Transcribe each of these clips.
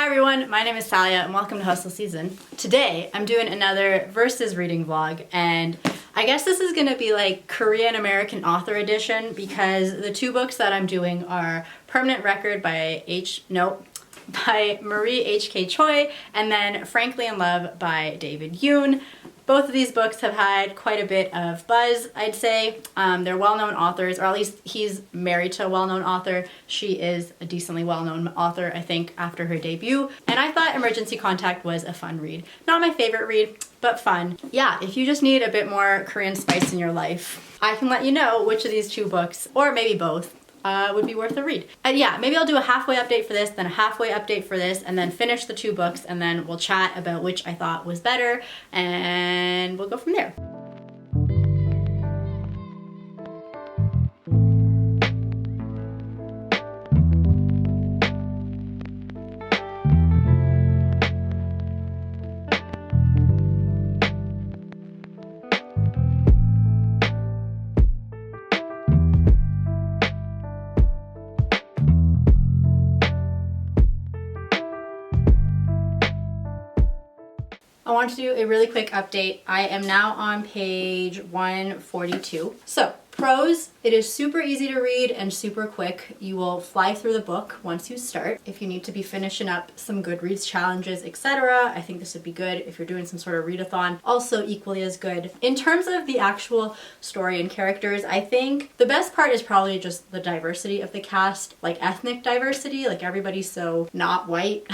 Hi everyone, my name is Salia and welcome to HustleSZN. Today I'm doing another versus reading vlog, and I guess this is going to be like Korean American author edition because the two books that I'm doing are Permanent Record by Marie H.K. Choi and then Frankly in Love by David Yoon. Both of these books have had quite a bit of buzz, I'd say. They're well-known authors, or at least he's married to a well-known author. She is a decently well-known author, I think, after her debut. And I thought Emergency Contact was a fun read. Not my favorite read, but fun. Yeah, if you just need a bit more Korean spice in your life, I can let you know which of these two books, or maybe both, would be worth a read. And yeah, maybe I'll do a halfway update for this, then a halfway update for this, and then finish the two books, and then we'll chat about which I thought was better, and we'll go from there. I want to do a really quick update. I am now on page 142. So, pros, it is super easy to read and super quick. You will fly through the book once you start. If you need to be finishing up some Goodreads challenges, etc., I think this would be good. If you're doing some sort of readathon, also equally as good. In terms of the actual story and characters, I think the best part is probably just the diversity of the cast, like ethnic diversity, like everybody's so not white.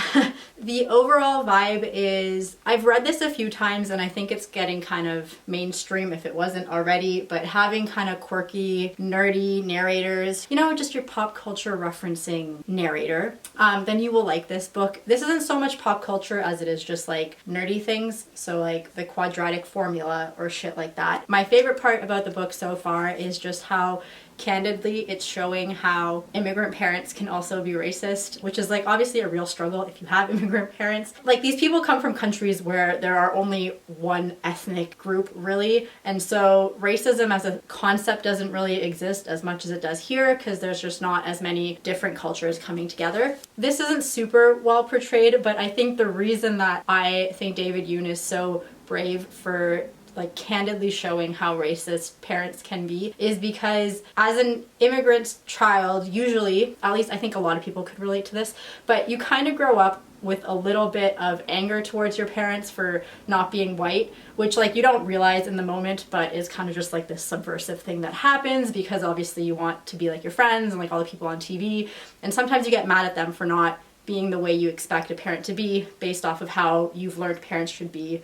The overall vibe is, I've read this a few times and I think it's getting kind of mainstream if it wasn't already, but having kind of quirky, nerdy narrators, you know, just your pop culture referencing narrator, then you will like this book. This isn't so much pop culture as it is just like nerdy things, so like the quadratic formula or shit like that. My favorite part about the book so far is just how candidly it's showing how immigrant parents can also be racist, which is like obviously a real struggle if you have immigrant parents. Like, these people come from countries where there are only one ethnic group really, and so racism as a concept doesn't really exist as much as it does here because there's just not as many different cultures coming together. This isn't super well portrayed, but I think the reason that I think David Yoon is so brave for like candidly showing how racist parents can be is because as an immigrant child, usually, at least I think a lot of people could relate to this, but you kind of grow up with a little bit of anger towards your parents for not being white, which like you don't realize in the moment, but is kind of just like this subversive thing that happens because obviously you want to be like your friends and like all the people on TV, and sometimes you get mad at them for not being the way you expect a parent to be based off of how you've learned parents should be,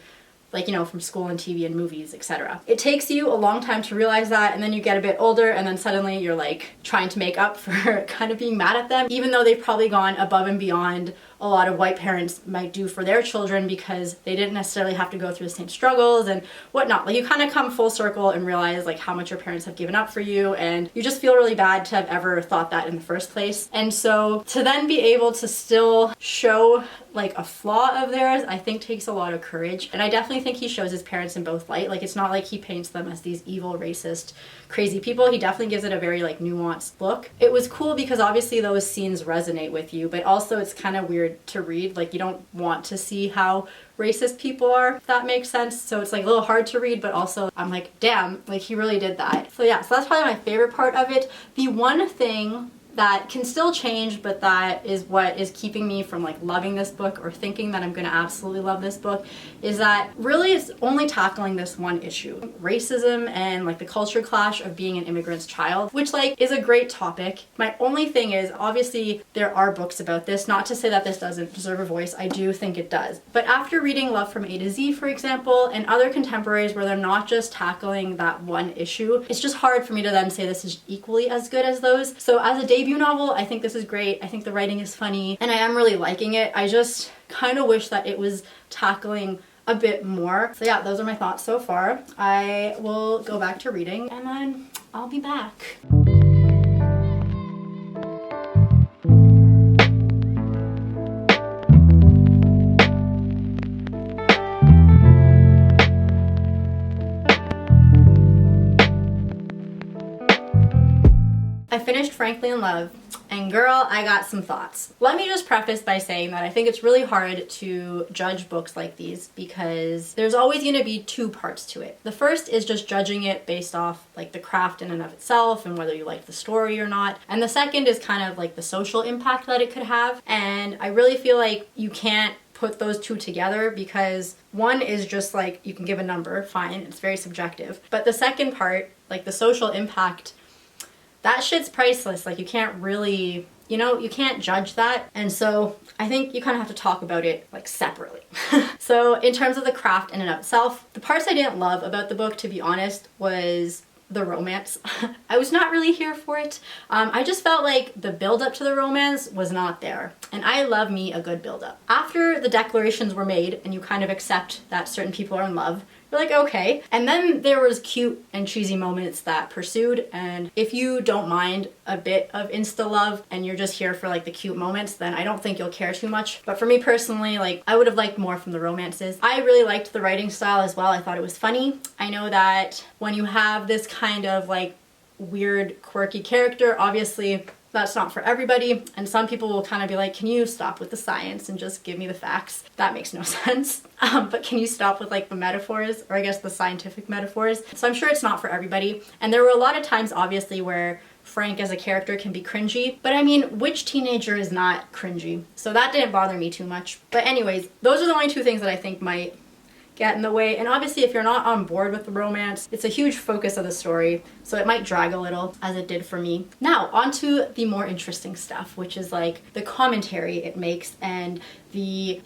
like, you know, from school and TV and movies, etc. It takes you a long time to realize that, and then you get a bit older and then suddenly you're like trying to make up for kind of being mad at them, even though they've probably gone above and beyond a lot of white parents might do for their children because they didn't necessarily have to go through the same struggles and whatnot. Like, you kind of come full circle and realize like how much your parents have given up for you, and you just feel really bad to have ever thought that in the first place. And so to then be able to still show like a flaw of theirs, I think takes a lot of courage. And I definitely think he shows his parents in both light. Like, it's not like he paints them as these evil, racist, crazy people. He definitely gives it a very like nuanced look. It was cool because obviously those scenes resonate with you, but also it's kind of weird to read. Like, you don't want to see how racist people are, if that makes sense. So it's like a little hard to read, but also I'm like, damn, like he really did that. So yeah, so that's probably my favorite part of it. The one thing that can still change, but that is what is keeping me from like loving this book or thinking that I'm gonna absolutely love this book, is that really it's only tackling this one issue. Racism and like the culture clash of being an immigrant's child, which like is a great topic. My only thing is, obviously there are books about this, not to say that this doesn't deserve a voice, I do think it does. But after reading Love from A to Z, for example, and other contemporaries where they're not just tackling that one issue, it's just hard for me to then say this is equally as good as those. So as a debut novel, I think this is great. I think the writing is funny and I am really liking it. I just kind of wish that it was tackling a bit more. So yeah, those are my thoughts so far. I will go back to reading and then I'll be back. I finished Frankly in Love And girl, I got some thoughts. Let me just preface by saying that I think it's really hard to judge books like these because there's always going to be two parts to it. The first is just judging it based off like the craft in and of itself and whether you like the story or not. And the second is kind of like the social impact that it could have. And I really feel like you can't put those two together because one is just like you can give a number, fine, it's very subjective. But the second part, like the social impact, that shit's priceless. Like you can't really, you can't judge that. And so I think you kind of have to talk about it like separately. So in terms of the craft in and of itself, the parts I didn't love about the book, to be honest, was the romance. I was not really here for it. I just felt like the build up to the romance was not there. And I love me a good build up. After the declarations were made and you kind of accept that certain people are in love, you're like, okay. And then there was cute and cheesy moments that pursued. And if you don't mind a bit of insta love and you're just here for like the cute moments, then I don't think you'll care too much. But for me personally, like I would have liked more from the romances. I really liked the writing style as well. I thought it was funny. I know that when you have this kind of like weird, quirky character, obviously that's not for everybody, and some people will kind of be like, can you stop with the science and just give me the facts? That makes no sense. But can you stop with like the metaphors, or I guess the scientific metaphors? So I'm sure it's not for everybody. And there were a lot of times obviously where Frank as a character can be cringy, but I mean, which teenager is not cringy? So that didn't bother me too much. But anyways, those are the only two things that I think might get in the way. And obviously if you're not on board with the romance, it's a huge focus of the story, so it might drag a little, as it did for me. Now onto the more interesting stuff, which is like the commentary it makes and the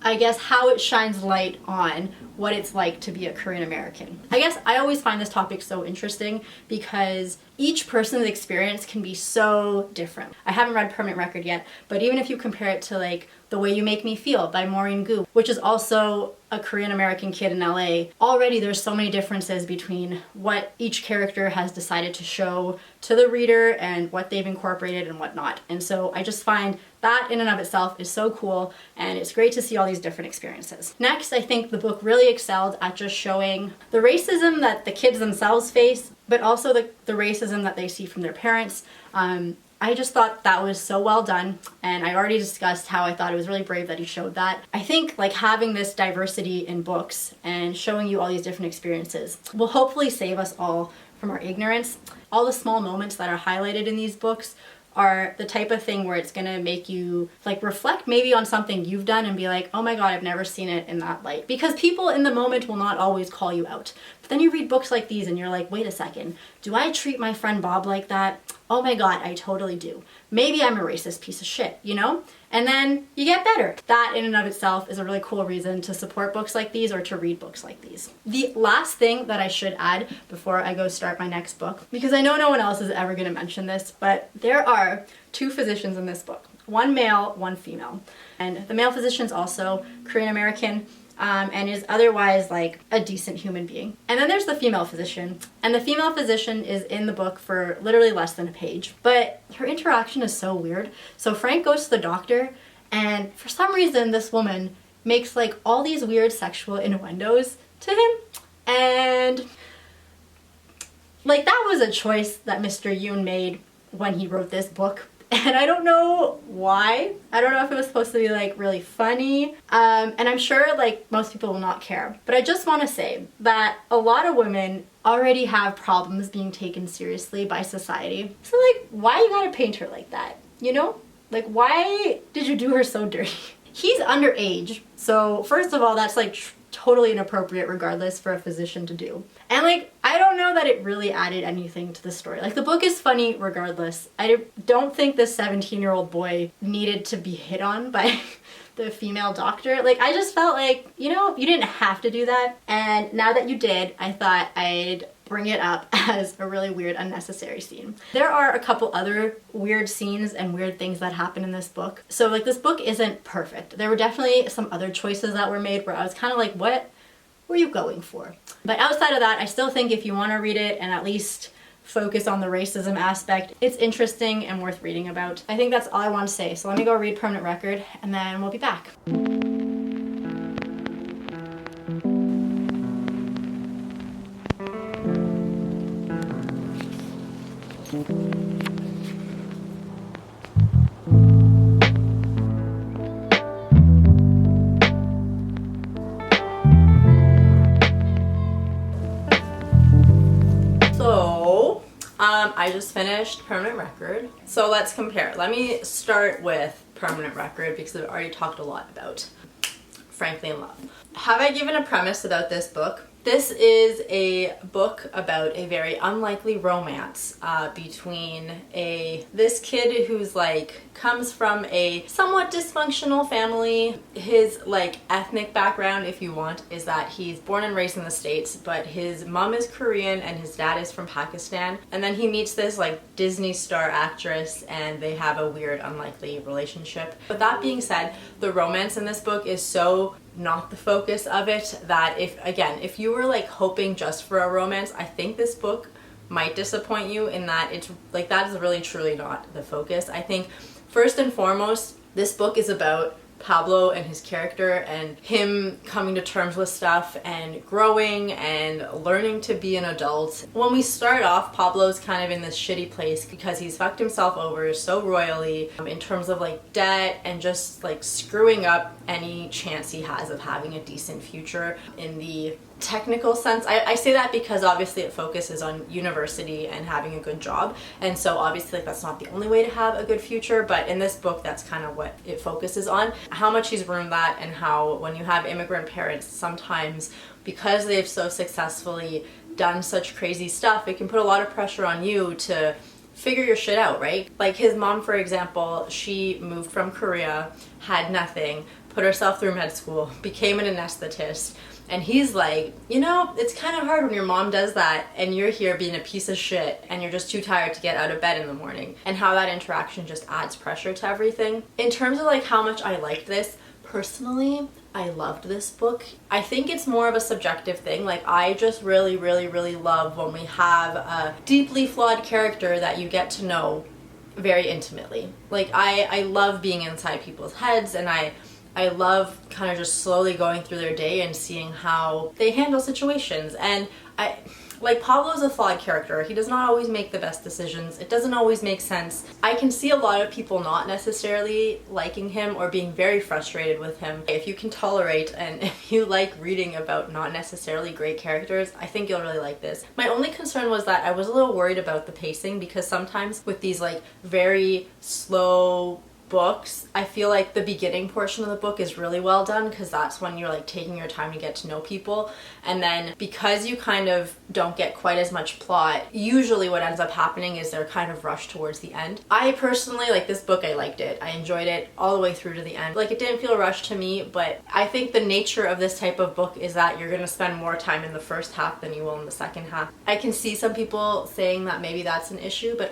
I guess how it shines light on what it's like to be a Korean American. I guess I always find this topic so interesting because each person's experience can be so different. I haven't read Permanent Record yet, but even if you compare it to like The Way You Make Me Feel by Maureen Gu, which is also a Korean American kid in LA, already there's so many differences between what each character has decided to show to the reader and what they've incorporated and whatnot. And so I just find that in and of itself is so cool, and it's great to see all these different experiences. Next, I think the book really excelled at just showing the racism that the kids themselves face, but also the racism that they see from their parents. I just thought that was so well done, and I already discussed how I thought it was really brave that he showed that. I think like having this diversity in books and showing you all these different experiences will hopefully save us all from our ignorance. All the small moments that are highlighted in these books are the type of thing where it's gonna make you like reflect maybe on something you've done and be like, oh my god, I've never seen it in that light. Because people in the moment will not always call you out. But then you read books like these and you're like, wait a second, do I treat my friend Bob like that? Oh my god, I totally do. Maybe I'm a racist piece of shit, And then you get better. That in and of itself is a really cool reason to support books like these or to read books like these. The last thing that I should add before I go start my next book, because I know no one else is ever going to mention this, but there are 2 physicians in this book. One male, one female. And the male physician's also Korean American, and is otherwise like a decent human being. And then there's the female physician, and the female physician is in the book for literally less than a page, but her interaction is so weird. So Frank goes to the doctor, and for some reason this woman makes like all these weird sexual innuendos to him, and like that was a choice that Mr. Yoon made when he wrote this book. And I don't know why. I don't know if it was supposed to be like really funny. And I'm sure like most people will not care. But I just want to say that a lot of women already have problems being taken seriously by society. So like, why you gotta paint her like that? Like, why did you do her so dirty? He's underage. So first of all, that's like totally inappropriate regardless for a physician to do. And like, I don't know that it really added anything to the story. Like the book is funny regardless. I don't think this 17-year-old boy needed to be hit on by the female doctor. Like I just felt like, you didn't have to do that. And now that you did, I thought I'd bring it up as a really weird, unnecessary scene. There are a couple other weird scenes and weird things that happen in this book. So like this book isn't perfect. There were definitely some other choices that were made where I was kind of like, what were you going for? But outside of that, I still think if you want to read it and at least focus on the racism aspect, it's interesting and worth reading about. I think that's all I want to say. So let me go read Permanent Record and then we'll be back. I just finished Permanent Record. So let's compare. Let me start with Permanent Record because I've already talked a lot about Frankly in Love. Have I given a premise about this book? This is a book about a very unlikely romance between this kid who's like comes from a somewhat dysfunctional family. His like ethnic background, if you want, is that he's born and raised in the States, but his mom is Korean and his dad is from Pakistan. And then he meets this like Disney star actress and they have a weird, unlikely relationship. But that being said, the romance in this book is so not the focus of it that if you were like hoping just for a romance, I think this book might disappoint you in that it's like that is really truly not the focus. I think first and foremost, this book is about Pablo and his character and him coming to terms with stuff and growing and learning to be an adult. When we start off, Pablo's kind of in this shitty place because he's fucked himself over so royally in terms of like debt and just like screwing up any chance he has of having a decent future in the technical sense. I say that because obviously it focuses on university and having a good job, and so obviously that's not the only way to have a good future, but in this book that's kind of what it focuses on, how much he's ruined that, and how when you have immigrant parents, sometimes because they've so successfully done such crazy stuff, it can put a lot of pressure on you to figure your shit out, right? Like his mom, for example, she moved from Korea, had nothing, put herself through med school, became an anesthetist. And he's like, you know, it's kind of hard when your mom does that and you're here being a piece of shit and you're just too tired to get out of bed in the morning. And how that interaction just adds pressure to everything. In terms of like how much I liked this, personally, I loved this book. I think it's more of a subjective thing. Like I just really, really, really love when we have a deeply flawed character that you get to know very intimately. Like I love being inside people's heads, and I love kind of just slowly going through their day and seeing how they handle situations. And like Pablo's a flawed character. He does not always make the best decisions. It doesn't always make sense. I can see a lot of people not necessarily liking him or being very frustrated with him. If you can tolerate and if you like reading about not necessarily great characters, I think you'll really like this. My only concern was that I was a little worried about the pacing, because sometimes with these like very slow books, I feel like the beginning portion of the book is really well done because that's when you're like taking your time to get to know people, and then because you kind of don't get quite as much plot, usually what ends up happening is they're kind of rushed towards the end. I personally like this book. I liked it. I enjoyed it all the way through to the end. Like it didn't feel rushed to me, but I think the nature of this type of book is that you're gonna spend more time in the first half than you will in the second half. I can see some people saying that maybe that's an issue, but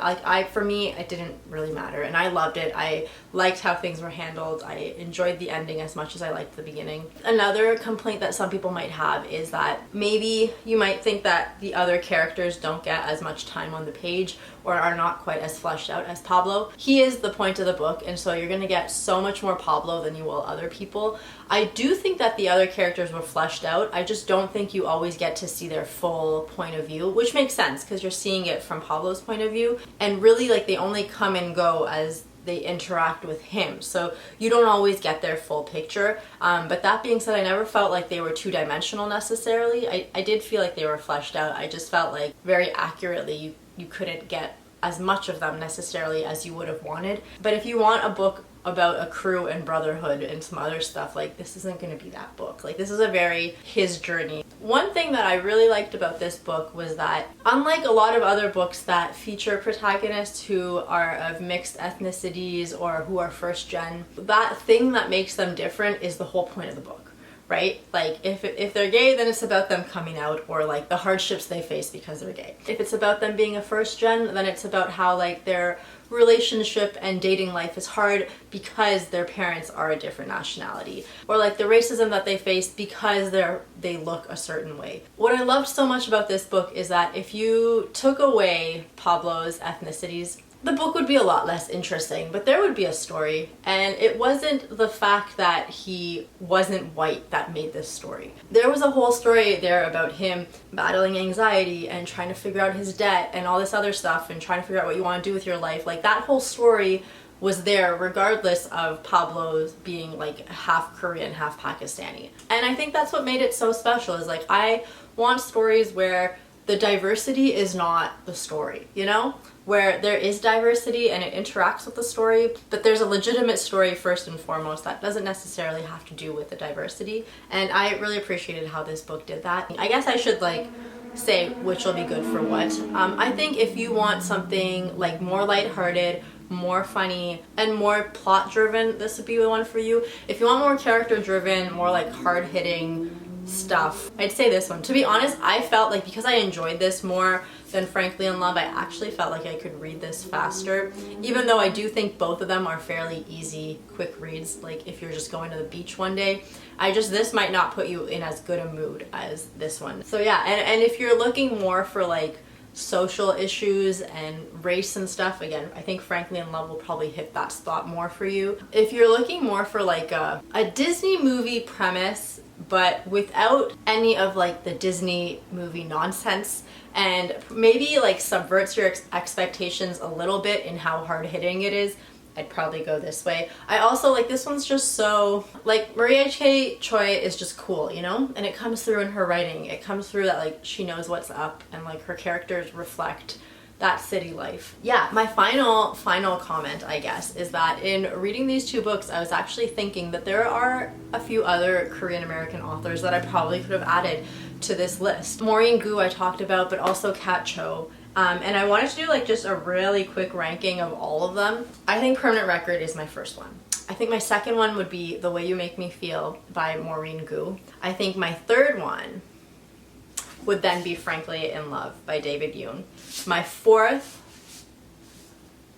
for me it didn't really matter, and I loved it. I liked how things were handled. I enjoyed the ending as much as I liked the beginning. Another complaint that some people might have is that maybe you might think that the other characters don't get as much time on the page or are not quite as fleshed out as Pablo. He is the point of the book, and so you're gonna get so much more Pablo than you will other people. I do think that the other characters were fleshed out. I just don't think you always get to see their full point of view, which makes sense because you're seeing it from Pablo's point of view, and really like they only come and go as they interact with him, so you don't always get their full picture. But that being said, I never felt like they were two-dimensional necessarily. I did feel like they were fleshed out. I just felt like very accurately you couldn't get as much of them necessarily as you would have wanted. But if you want a book about a crew and brotherhood and some other stuff, like this isn't going to be that book. Like this is a very his journey. One thing that I really liked about this book was that unlike a lot of other books that feature protagonists who are of mixed ethnicities or who are first gen, that thing that makes them different is the whole point of the book, right? Like if they're gay, then it's about them coming out or like the hardships they face because they're gay. If it's about them being a first gen, then it's about how like their relationship and dating life is hard because their parents are a different nationality, or like the racism that they face because they look a certain way. What I loved so much about this book is that if you took away Pablo's ethnicities, the book would be a lot less interesting, but there would be a story, and it wasn't the fact that he wasn't white that made this story. There was a whole story there about him battling anxiety and trying to figure out his debt and all this other stuff and trying to figure out what you want to do with your life. Like that whole story was there regardless of Pablo's being like half Korean, half Pakistani. And I think that's what made it so special, is like I want stories where the diversity is not the story, you know? Where there is diversity and it interacts with the story, but there's a legitimate story first and foremost that doesn't necessarily have to do with the diversity. And I really appreciated how this book did that. I guess I should like say which will be good for what. I think if you want something like more lighthearted, more funny, and more plot driven, this would be the one for you. If you want more character driven, more like hard hitting stuff, I'd say this one. To be honest, I felt like because I enjoyed this more than Frankly in Love, I actually felt like I could read this faster, even though I do think both of them are fairly easy, quick reads, like if you're just going to the beach one day. This might not put you in as good a mood as this one. So yeah, and if you're looking more for like social issues and race and stuff, again, I think Frankly in Love will probably hit that spot more for you. If you're looking more for like a Disney movie premise, but without any of like the Disney movie nonsense, and maybe like subverts your expectations a little bit in how hard-hitting it is, I'd probably go this way. I also like this one's just so like Maria K. Choi is just cool, you know, and it comes through in her writing. It comes through that like she knows what's up and like her characters reflect that city life. Yeah, my final comment, I guess, is that in reading these two books, I was actually thinking that there are a few other Korean American authors that I probably could have added to this list. Maureen Gu I talked about, but also Kat Cho. And I wanted to do like just a really quick ranking of all of them. I think Permanent Record is my first one. I think my second one would be The Way You Make Me Feel by Maureen Gu. I think my third one would then be Frankly in Love by David Yoon. My fourth,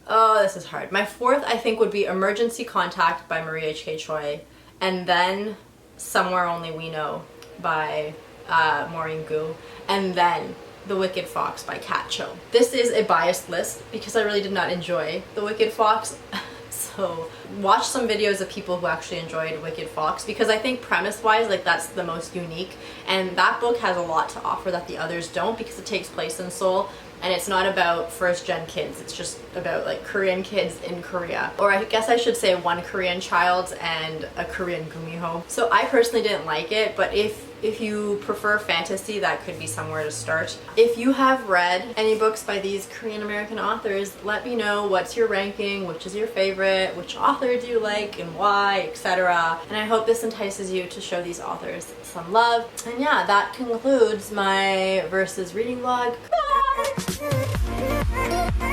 oh, this is hard. My fourth, I think, would be Emergency Contact by Maria K. Choi, and then Somewhere Only We Know by Maureen Gu, and then The Wicked Fox by Kat Cho. This is a biased list because I really did not enjoy The Wicked Fox. So watch some videos of people who actually enjoyed Wicked Fox, because I think premise-wise, like that's the most unique, and that book has a lot to offer that the others don't, because it takes place in Seoul, and it's not about first-gen kids, it's just about like Korean kids in Korea. Or I guess I should say one Korean child and a Korean gumiho. So I personally didn't like it, but if you prefer fantasy, that could be somewhere to start. If you have read any books by these Korean American authors, let me know what's your ranking, which is your favorite, which author do you like and why, etc. And I hope this entices you to show these authors some love. And yeah, that concludes my versus reading vlog. Bye!